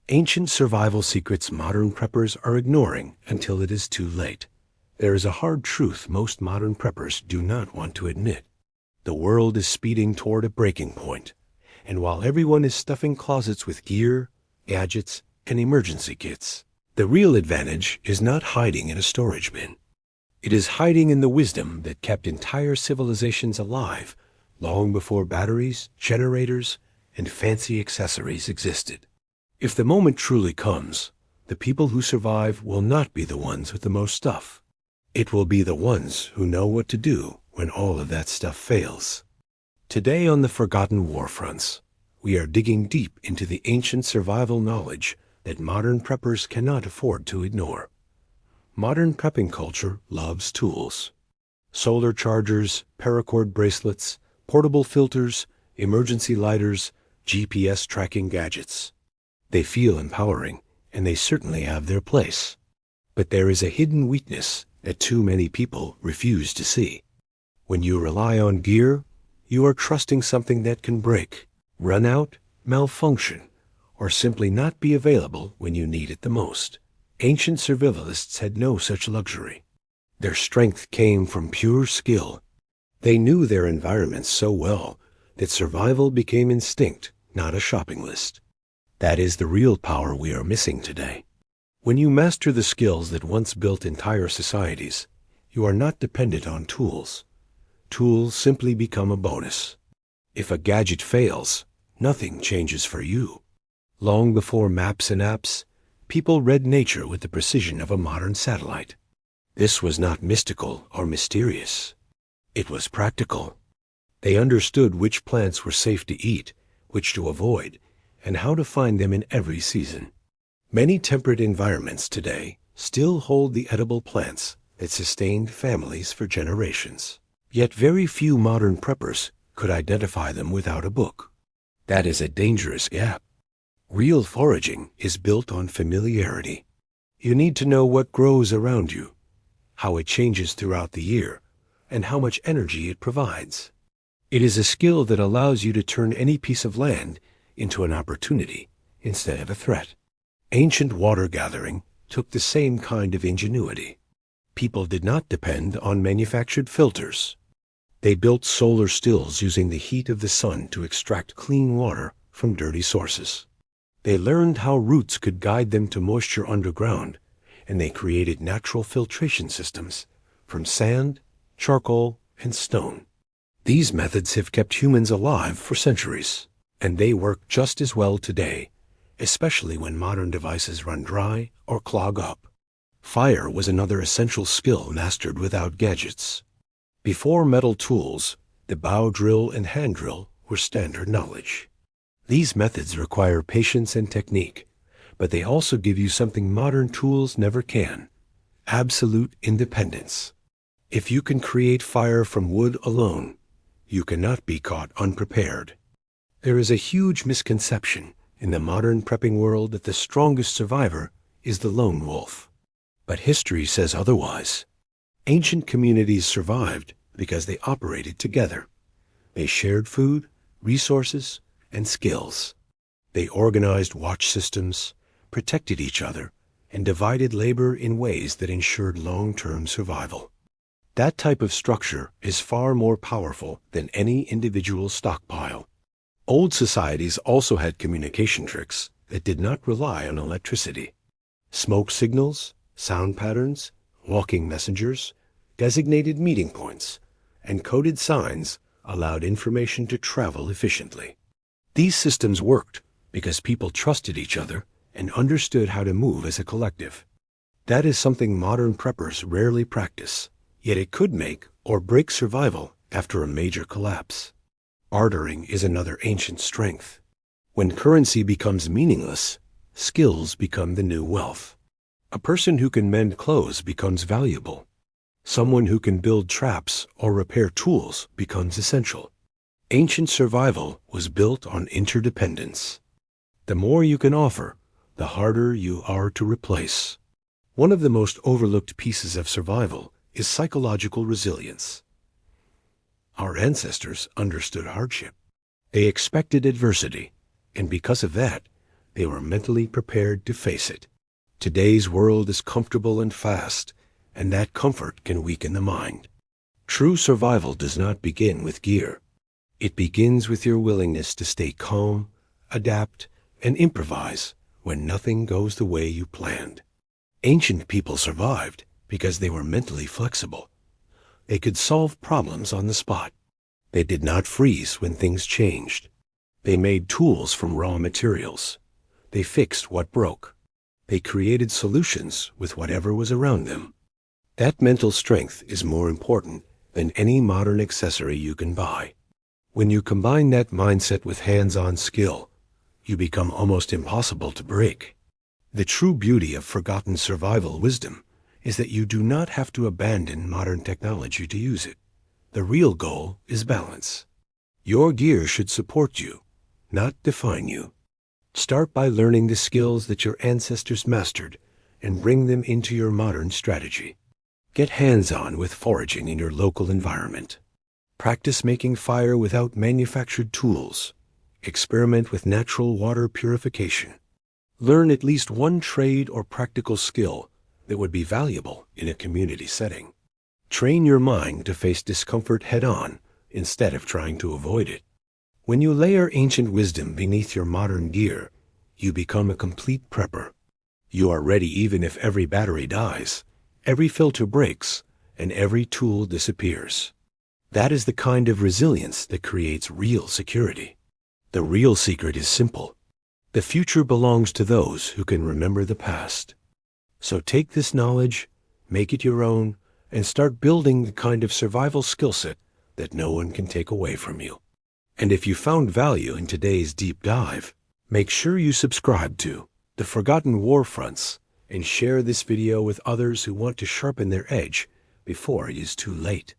Ancient survival secrets modern preppers are ignoring until it is too late. There is a hard truth most modern preppers do not want to admit. The world is speeding toward a breaking point, and while everyone is stuffing closets with gear, gadgets, and emergency kits, the real advantage is not hiding in a storage bin. It is hiding in the wisdom that kept entire civilizations alive long before batteries, generators, and fancy accessories existed. If the moment truly comes, the people who survive will not be the ones with the most stuff. It will be the ones who know what to do when all of that stuff fails. Today on the Forgotten War Fronts, we are digging deep into the ancient survival knowledge that modern preppers cannot afford to ignore. Modern prepping culture loves tools. Solar chargers, paracord bracelets, portable filters, emergency lighters, GPS tracking gadgets. They feel empowering, and they certainly have their place. But there is a hidden weakness that too many people refuse to see. When you rely on gear, you are trusting something that can break, run out, malfunction, or simply not be available when you need it the most. Ancient survivalists had no such luxury. Their strength came from pure skill. They knew their environments so well that survival became instinct, not a shopping list. That is the real power we are missing today. When you master the skills that once built entire societies, you are not dependent on tools. Tools simply become a bonus. If a gadget fails, nothing changes for you. Long before maps and apps, people read nature with the precision of a modern satellite. This was not mystical or mysterious. It was practical. They understood which plants were safe to eat, which to avoid, and how to find them in every season. Many temperate environments today still hold the edible plants that sustained families for generations. Yet very few modern preppers could identify them without a book. That is a dangerous gap. Real foraging is built on familiarity. You need to know what grows around you, how it changes throughout the year, and how much energy it provides. It is a skill that allows you to turn any piece of land into an opportunity instead of a threat. Ancient water gathering took the same kind of ingenuity. People did not depend on manufactured filters. They built solar stills using the heat of the sun to extract clean water from dirty sources. They learned how roots could guide them to moisture underground, and they created natural filtration systems from sand, charcoal, and stone. These methods have kept humans alive for centuries, and they work just as well today, especially when modern devices run dry or clog up. Fire was another essential skill mastered without gadgets. Before metal tools, the bow drill and hand drill were standard knowledge. These methods require patience and technique, but they also give you something modern tools never can: absolute independence. If you can create fire from wood alone, you cannot be caught unprepared. There is a huge misconception in the modern prepping world that the strongest survivor is the lone wolf. But history says otherwise. Ancient communities survived because they operated together. They shared food, resources, and skills. They organized watch systems, protected each other, and divided labor in ways that ensured long-term survival. That type of structure is far more powerful than any individual stockpile. Old societies also had communication tricks that did not rely on electricity. Smoke signals, sound patterns, walking messengers, designated meeting points, and coded signs allowed information to travel efficiently. These systems worked because people trusted each other and understood how to move as a collective. That is something modern preppers rarely practice, yet it could make or break survival after a major collapse. Bartering is another ancient strength. When currency becomes meaningless, skills become the new wealth. A person who can mend clothes becomes valuable. Someone who can build traps or repair tools becomes essential. Ancient survival was built on interdependence. The more you can offer, the harder you are to replace. One of the most overlooked pieces of survival is psychological resilience. Our ancestors understood hardship. They expected adversity, and because of that, They were mentally prepared to face it. Today's world is comfortable and fast, and that comfort can weaken the mind. True survival does not begin with gear. It begins with your willingness to stay calm, adapt, and improvise when nothing goes the way you planned. Ancient people survived because they were mentally flexible. They could solve problems on the spot. They did not freeze when things changed. They made tools from raw materials. They fixed what broke. They created solutions with whatever was around them. That mental strength is more important than any modern accessory you can buy. When you combine that mindset with hands-on skill, you become almost impossible to break. The true beauty of forgotten survival wisdom is that you do not have to abandon modern technology to use it. The real goal is balance. Your gear should support you, not define you. Start by learning the skills that your ancestors mastered and bring them into your modern strategy. Get hands-on with foraging in your local environment. Practice making fire without manufactured tools. Experiment with natural water purification. Learn at least one trade or practical skill that would be valuable in a community setting. Train your mind to face discomfort head-on instead of trying to avoid it. When you layer ancient wisdom beneath your modern gear, you become a complete prepper. You are ready even if every battery dies, every filter breaks, and every tool disappears. That is the kind of resilience that creates real security. The real secret is simple. The future belongs to those who can remember the past. So take this knowledge, make it your own, and start building the kind of survival skill set that no one can take away from you. And if you found value in today's deep dive, make sure you subscribe to The Forgotten Warfronts and share this video with others who want to sharpen their edge before it is too late.